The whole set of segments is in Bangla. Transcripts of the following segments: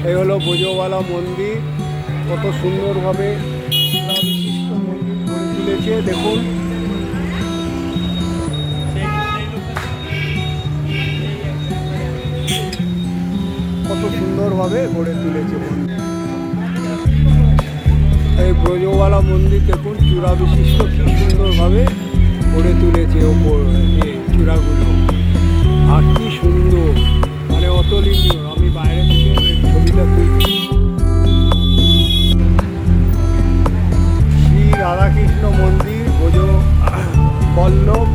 এই হলো ব্রজবালা মন্দির। কত সুন্দরভাবে বিশিষ্ট মন্দির গড়ে তুলেছে দেখুন। কত সুন্দরভাবে গড়ে তুলেছে এই ব্রজবালা মন্দির দেখুন। চূড়া বিশিষ্ট কি সুন্দরভাবে গড়ে তুলেছে ওপর চূড়াগুলো, আর কি সুন্দর, মানে অতুলনীয়। আমি বাইরে থেকে ছবিটা তুলছি। শ্রী রাধাকৃষ্ণ মন্দির, ব্রজবল্লভ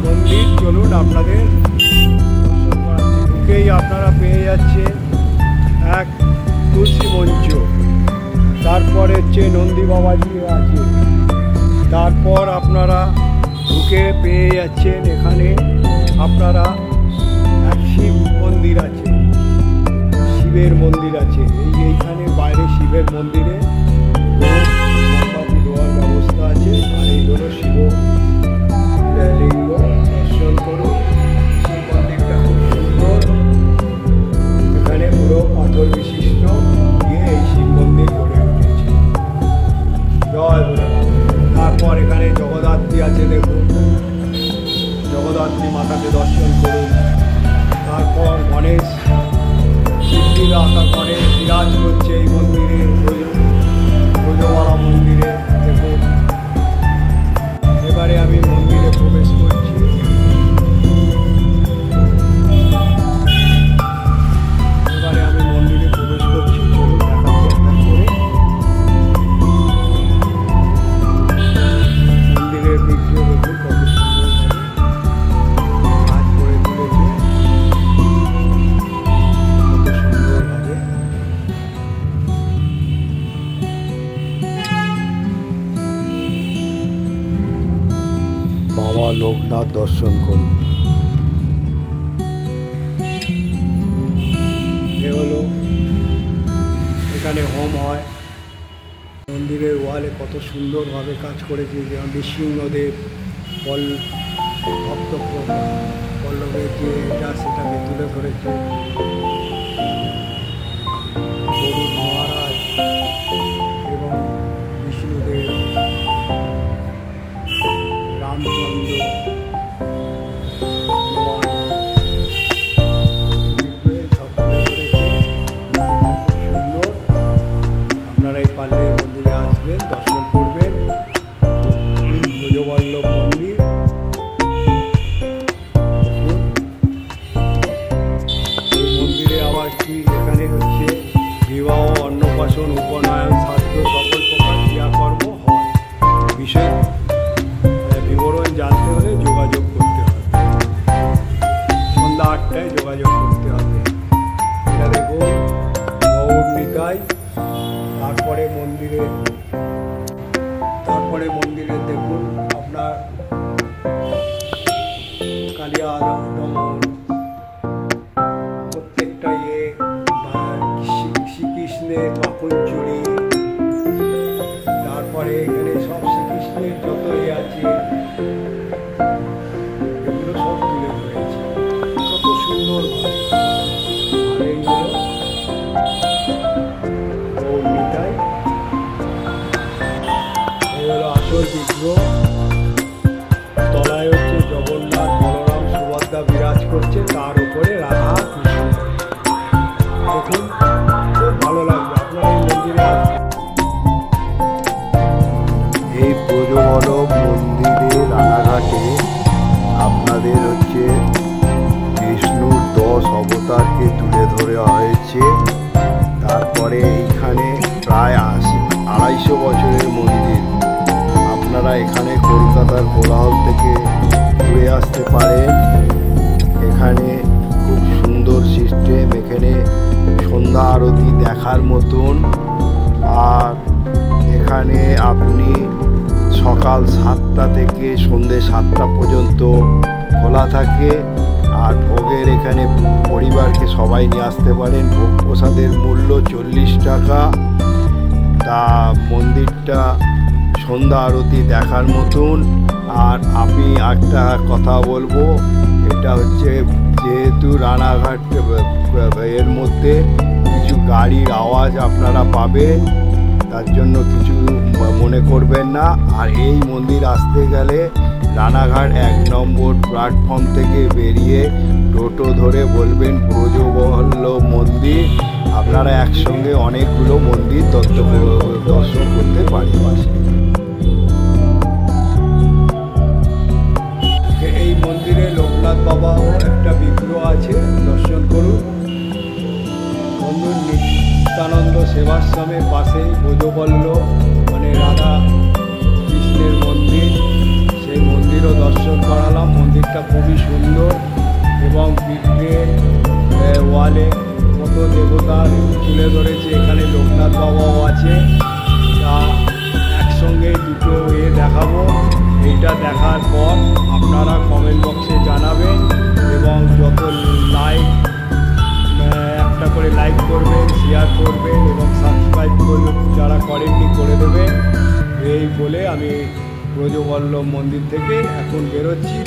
মন্দির। চলুন আপনাদের দর্শন করাচ্ছি। ঢুকেই আপনারা পেয়ে যাচ্ছেন এক তুলসী মঞ্চ, তারপরে হচ্ছে নন্দী বাবাজি আছে, তারপর আপনারা ঢুকে পেয়ে যাচ্ছেন এখানে আপনারা এক শিব মন্দির আছে, শিবের মন্দির আছে। এইখানে বাইরে শিবের মন্দিরে মোমবাতি দেওয়ার ব্যবস্থা আছে। আর এই হলো শিব লিঙ্গ, দর্শন করুন। শিব মন্দিরটা খুব সুন্দর, এখানে পুরো পাথর বিশিষ্ট দিয়ে এই শিব মন্দির গড়ে উঠেছে। জয় বলে। তারপর এখানে জগদ্ধাত্রী আছে দেখুন, জগদ্ধাত্রী মাতাকে দর্শন করুন। তারপর গণেশ, শিবজির আঁকা গণেশ বিরাজ করছে এই মন্দিরে, ব্রজবালা মন্দিরে দেখুন। এবারে আমি মন্দিরে প্রবেশ করছি। চলুন দেখাচ্ছি একটা করে। মন্দিরের দিকটিও দেখুন কত সুন্দরভাবে কাজ করে তুলেছে, কত সুন্দরভাবে। বাবা লোকনাথ দর্শন করুন। এ হলো এখানে হোম হয়। মন্দিরের ওয়ালে কত সুন্দরভাবে কাজ করেছে, যেমন নৃসিংহদেব ভক্ত পল্লবের যে এটা সেটাকে তুলে ধরেছে। গরুর মহারাজ এবং বিষ্ণুদেব, রামচন্দ্র, আপনারা এই পারলে মন্দিরে আসবেন, দর্শন করবেন। ব্রজবল্লভ মন্দির এই মন্দিরে আবার কি এখানে হচ্ছে বিবাহ, অন্নপ্রাশন, উপনয়ন, শ্রাদ্ধ সকল প্রকার ক্রিয়াকর্ম হয়। বিষয় বিবরণ জানতে হলে যোগাযোগ করতে হবে, সন্ধ্যা 8টায় যোগাযোগ করতে হবে। এটা দেখুন গৌর নিতাই। তারপরে মন্দিরে দেখুন আপনার কালিয়া দমন, প্রত্যেকটা শ্রীকৃষ্ণের মাখন চুরি, তারপরে এখানে সব শ্রীকৃষ্ণের যত আছে এগুলো সব তুলে ধরেছে কত সুন্দর। আর এই হলো গৌর নিতাই, এই হলো আসল বিগ্রহ। তলায় হচ্ছে জগন্নাথ, বলরাম, সুভদ্রা বিরাজ করছে, তার উপরে রাধা কৃষ্ণ। দেখুন খুব ভালো লাগবে আপনার এই মন্দিরে। এই ব্রজবল্লভ মন্দিরে রানাঘাটে আপনাদের হচ্ছে বিষ্ণুর 10 অবতারকে তুলে ধরা হয়েছে। তারপরে এইখানে প্রায় 250 বছরের মন্দির। আপনারা এখানে কলকাতার কোলাহল থেকে ঘুরে আসতে পারেন। এখানে খুব সুন্দর সিস্টেম, এখানে সন্ধ্যা আরতি দেখার মতন। আর এখানে আপনি সকাল 7টা থেকে সন্ধ্যে 7টা পর্যন্ত খোলা থাকে। আর ভোগের এখানে পরিবারকে সবাই নিয়ে আসতে পারেন। ভোগ প্রসাদের মূল্য 40 টাকা। তা মন্দিরটা সন্ধ্যা আরতি দেখার মতন। আর আমি একটা কথা বলবো, এটা হচ্ছে যেহেতু রানাঘাট এর মধ্যে গাড়ির আওয়াজ আপনারা পাবেন, তার জন্য কিছু মনে করবেন না। আর এই মন্দির আসতে গেলে রানাঘাট 1 নম্বর প্ল্যাটফর্ম থেকে বেরিয়ে টোটো ধরে বলবেন ব্রজবল্লভ মন্দির। আপনারা একসঙ্গে অনেকগুলো মন্দির দর্শন করতে পারেন। এই মন্দিরে লোকনাথ বাবাও একটা বিগ্রহ আছে, দর্শন করুন। বন্ধু নিত্যানন্দ সেবাশ্রমের পাশেই ব্রজবল্লভ মানে রাধা কৃষ্ণের মন্দির, সেই মন্দিরও দর্শন করালাম। মন্দিরটা খুবই সুন্দর এবং বিগ্রহের ওয়ালে কত দেবতার তুলে ধরেছে। এখানে লোকনাথ বাবাও আছে। তা একসঙ্গে দুটো দেখাবো। এইটা দেখার পর আপনারা কমেন্ট বক্সে জানাবেন এবং যত লাইক একটা করে লাইক করবেন, শেয়ার করবেন এবং সাবস্ক্রাইব করবেন যারা করেননি করে দেবেন। এই বলে আমি ব্রজবল্লভ মন্দির থেকে এখন বেরোচ্ছি।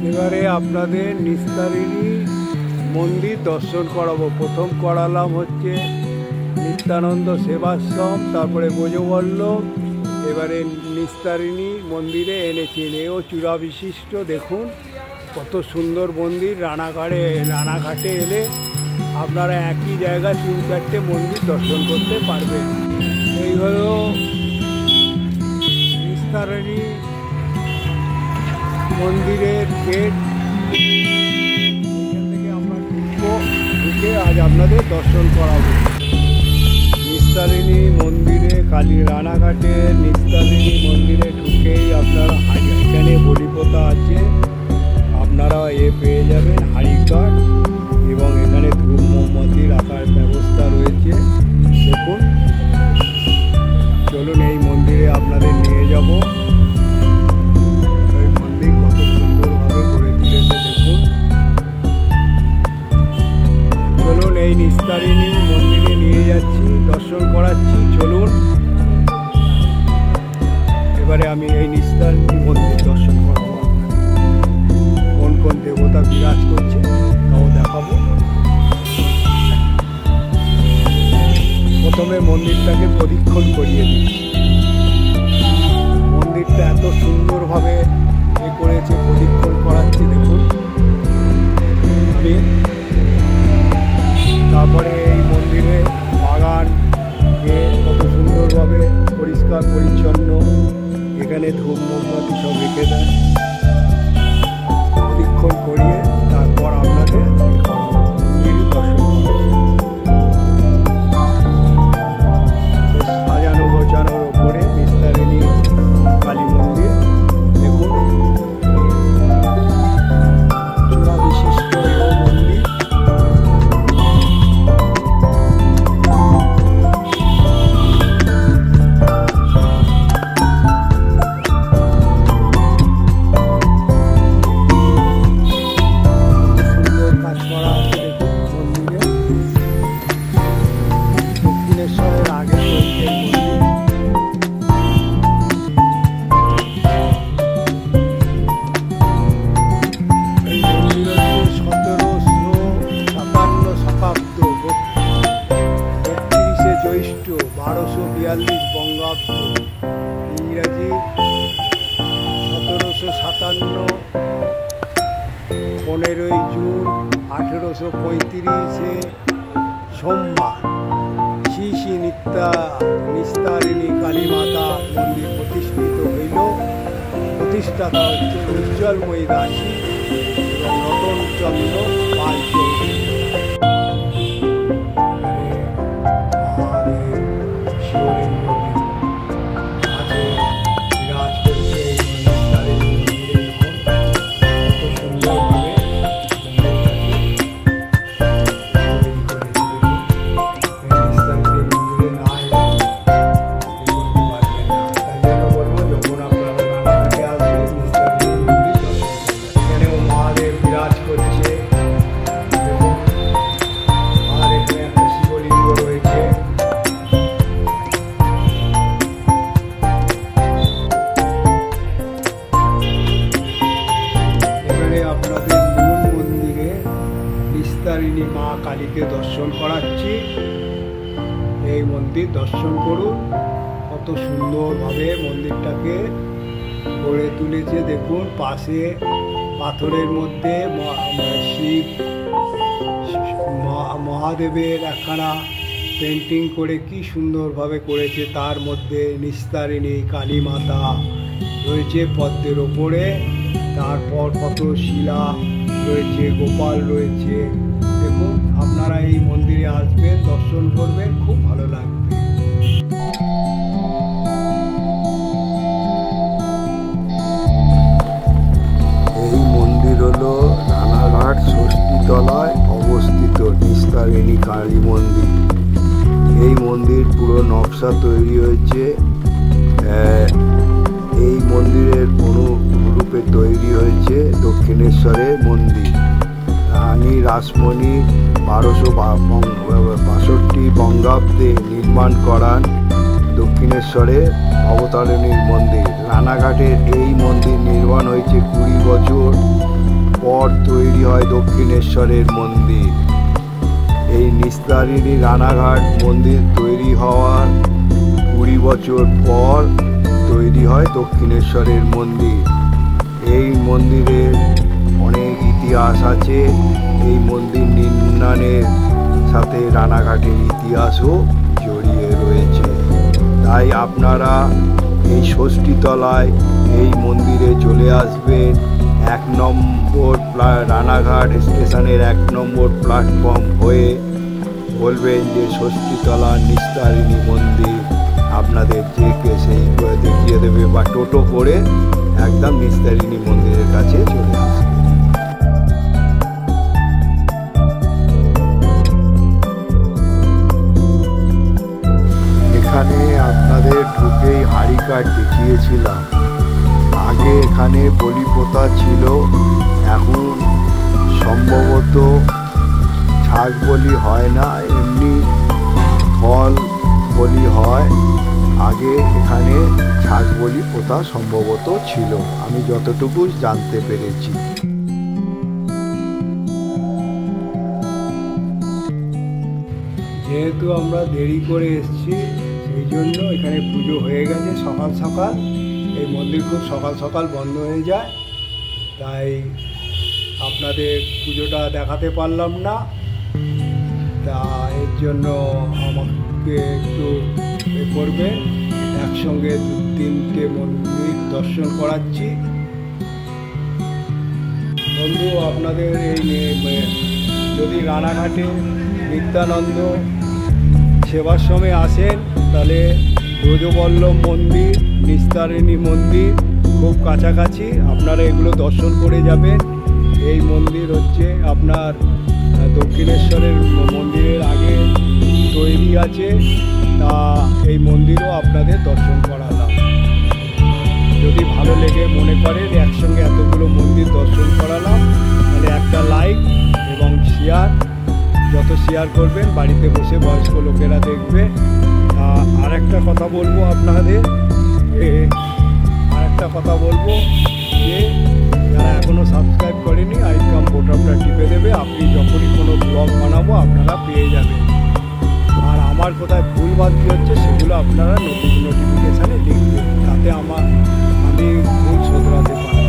এবারে আপনাদের নিস্তারিণী মন্দির দর্শন করাবো। প্রথম করালাম হচ্ছে নিত্যানন্দ সেবাশ্রম, তারপরে ব্রজবল্লভ, এবারে নিস্তারিণী মন্দিরে এনেছি। এও চূড়া বিশিষ্ট, দেখুন কত সুন্দর মন্দির। রানাঘাটে এলে আপনারা একই জায়গায় 3-4টে মন্দির দর্শন করতে পারবেন। এই হলো নিস্তারিণী মন্দিরের গেট। এখান থেকে আমরা ঢুকে আজ আপনাদের দর্শন করাবো। নিস্তারিণী মন্দিরে রানাঘাটে নিস্তারিণী মন্দিরে ঢুকেই আপনারা এখানে বলিপোতা আছে, আপনারা পেয়ে যাবেন হাড়িকাঠ এবং এখানে ধূপ মোমবাতি রাখার ব্যবস্থা রয়েছে। দেখুন, চলুন এই মন্দিরে আপনাদের নিয়ে যাব। এই মন্দির কত সুন্দরভাবে গড়ে তুলেছে দেখুন। চলুন এই নিস্তারিণী মন্দিরে নিয়ে যাচ্ছি, দর্শন করাচ্ছি। চলুন এবারে আমি এই নিস্তারিণী মন্দির দর্শন করব। কোন কোন দেবতা বিরাজ করছে তাও দেখাবো। প্রথমে মন্দিরটাকে প্রদক্ষিণ করিয়ে দিচ্ছি। মন্দিরটা এত সুন্দরভাবে করেছে, প্রদক্ষিণ করাচ্ছি দেখুন। তারপরে এই মন্দিরে বাগান কত সুন্দরভাবে পরিষ্কার পরিচ্ছন্ন, এখানে ধূপ মোমবাতি সব রেখে দেয়। প্রদক্ষিণ করিয়ে তারপর আপনাদের সাজানো গোছানোর ওপরে নিস্তারিণী কালী মন্দির দেখুন। চূড়া বিশিষ্ট এই মন্দির। ইংরাজি 1757, 15ই জুন 1835 সোমবার শ্রী শ্রী নিস্তারিণী কালী মাতা মন্দির প্রতিষ্ঠিত হইল। প্রতিষ্ঠাতা হচ্ছে উজ্জ্বলময়ী দাসী এবং রতনচন্দ্র পাল চৌধুরী। দর্শন করাচ্ছি। এই মন্দির দর্শন করুন, কত সুন্দরভাবে মন্দিরটাকে গড়ে তুলেছে। দেখুন পাশে পাথরের মধ্যে শিব মহাদেবের একখানা পেন্টিং করে কি সুন্দরভাবে করেছে। তার মধ্যে নিস্তারিণী কালী মাতা রয়েছে পদ্মের ওপরে, তারপর কত শিলা রয়েছে, গোপাল রয়েছে। দেখুন আপনারা এই মন্দিরে আসবেন, দর্শন করবেন, খুব ভালো লাগবে। এই মন্দির হলো রানাঘাট ষষ্ঠীতলায় অবস্থিত নিস্তারিণী কালী মন্দির। এই মন্দির পুরো নকশা তৈরি হয়েছে, এই মন্দিরের অনুরূপে তৈরি হয়েছে দক্ষিণেশ্বরের মন্দির। রানী রাসমণি 1262 বঙ্গাব্দে নির্মাণ করান দক্ষিণেশ্বরের অবতারিণীর মন্দির। রানাঘাটের এই মন্দির নির্মাণ হয়েছে 20 বছর পর তৈরি হয় দক্ষিণেশ্বরের মন্দির। এই নিস্তারিণী রানাঘাট মন্দির তৈরি হওয়ার 20 বছর পর তৈরি হয় দক্ষিণেশ্বরের মন্দির। এই মন্দিরের অনেক ইতিহাস আছে। এই মন্দির নির্মাণের সাথে রানাঘাটের ইতিহাসও জড়িয়ে রয়েছে। তাই আপনারা এই ষষ্ঠীতলায় এই মন্দিরে চলে আসবেন। 1 নম্বর রানাঘাট স্টেশনের 1 নম্বর প্ল্যাটফর্ম হয়ে বলবেন যে ষষ্ঠীতলা নিস্তারিণী মন্দির, আপনাদের যে সেই দেখিয়ে দেবে, বা টোটো করে একদম নিস্তারিণী মন্দিরের কাছে চলে আসবে। এখানে আপনাদের ঢুকেই হাড়ি কাঠ দেখিয়েছিলাম। আগে এখানে বলি প্রথা ছিল, এখন সম্ভবত ছাগ বলি হয় না, এমনি ফল বলি হয়। আগে এখানে ছাগ বলি প্রথা সম্ভবত ছিল, আমি যতটুকু জানতে পেরেছি। যেহেতু আমরা দেরি করে এসেছি, সেই জন্য এখানে পুজো হয়ে গেছে সকাল সকাল। এই মন্দির খুব সকাল সকাল বন্ধ হয়ে যায়, তাই আপনাদের পুজোটা দেখাতে পারলাম না। তা এর জন্য আমাকে একটু করবে, একসঙ্গে 2-3টে মন্দির দর্শন করাচ্ছি। বন্ধু, আপনাদের এই যদি রানাঘাটে নিত্যানন্দ সেবাশ্রমে আসেন, তাহলে ব্রজবল্লভ মন্দির, নিস্তারিণী মন্দির খুব কাছাকাছি, আপনারা এগুলো দর্শন করে যাবেন। এই মন্দির হচ্ছে আপনার দক্ষিণেশ্বরের মন্দিরের আগে তৈরি আছে, তা এই মন্দিরও আপনাদের দর্শন করালাম। যদি ভালো লেগে মনে করেন একসঙ্গে এতগুলো মন্দির দর্শন করালাম, তাহলে একটা লাইক এবং শেয়ার, যত শেয়ার করবেন বাড়িতে বসে বয়স্ক লোকেরা দেখবে। আর একটা কথা বলবো আপনাদের, যে যারা এখনও সাবস্ক্রাইব করেনি, আইকন বোতামটা টিপে দেবে। আপনি যখনই কোনো ব্লগ বানাবো আপনারা পেয়ে যাবেন। আর আমার কোথায় ভুল বাকি হচ্ছে সেগুলো আপনারা নোটিফিকেশানে দেখবেন, তাতে আমি ভুল শোধরাতে পারব।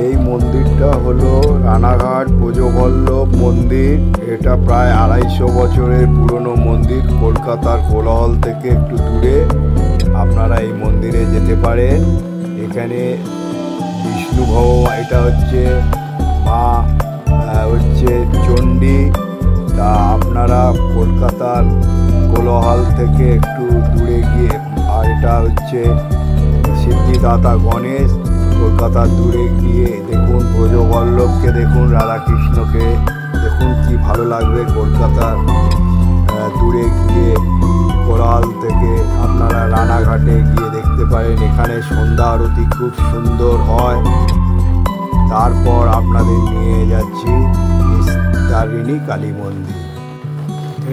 এই মন্দিরটা হলো রানাঘাট ব্রজবল্লভ মন্দির। এটা প্রায় 250 বছরের পুরনো মন্দির। কলকাতার কোলাহল থেকে একটু দূরে আপনারা এই মন্দিরে যেতে পারেন। এখানে বিষ্ণু ভগবান, এটা হচ্ছে মা চণ্ডী। তা আপনারা কলকাতার কোলাহল থেকে একটু দূরে গিয়ে, আর এটা হচ্ছে সিদ্ধিদাতা গণেশ। কলকাতার দূরে গিয়ে দেখুন ব্রজবল্লভকে, দেখুন রাধাকৃষ্ণকে, দেখুন কি ভালো লাগবে। কলকাতার দূরে গিয়ে কোলাহল থেকে আপনারা রানাঘাটে গিয়ে দেখতে পারেন। এখানে সন্ধ্যা আরতি খুব সুন্দর হয়। তারপর আপনাদের নিয়ে যাচ্ছি নিস্তারিণী কালী মন্দির।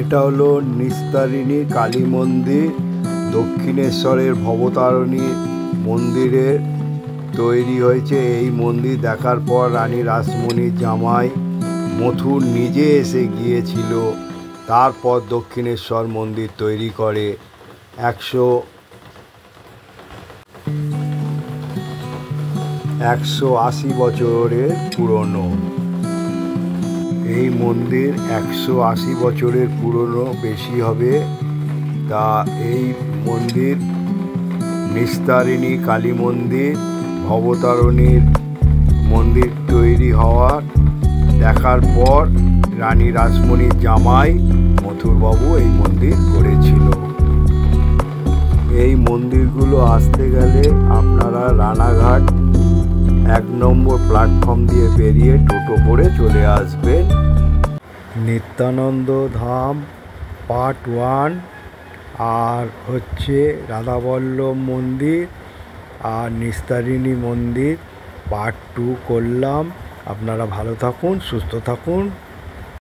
এটা হলো নিস্তারিণী কালী মন্দির, দক্ষিণেশ্বরের ভবতারিণী মন্দিরের তৈরি হয়েছে। এই মন্দির দেখার পর রানী রাসমণির জামাই মথুর নিজে এসে গিয়েছিল। তারপর দক্ষিণেশ্বর মন্দির তৈরি করে। 180 বছরের পুরনো এই মন্দির। 180 বছরের পুরনো, বেশি হবে। তা এই মন্দির নিস্তারিণী কালী মন্দির, ভবতারিণীর মন্দির তৈরি হওয়ার দেখার পর রানী রাসমণির জামাই মথুরবাবু এই মন্দির করেছিল। এই মন্দিরগুলো আসতে গেলে আপনারা রানাঘাট 1 নম্বর প্ল্যাটফর্ম দিয়ে বেরিয়ে টোটো করে চলে আসবেন। নিত্যানন্দ ধাম পার্ট 1 আর হচ্ছে রাধাবল্লভ মন্দির আর নিস্তারিণী মন্দির পার্ট 2 করলাম। আপনারা ভালো থাকুন, সুস্থ থাকুন।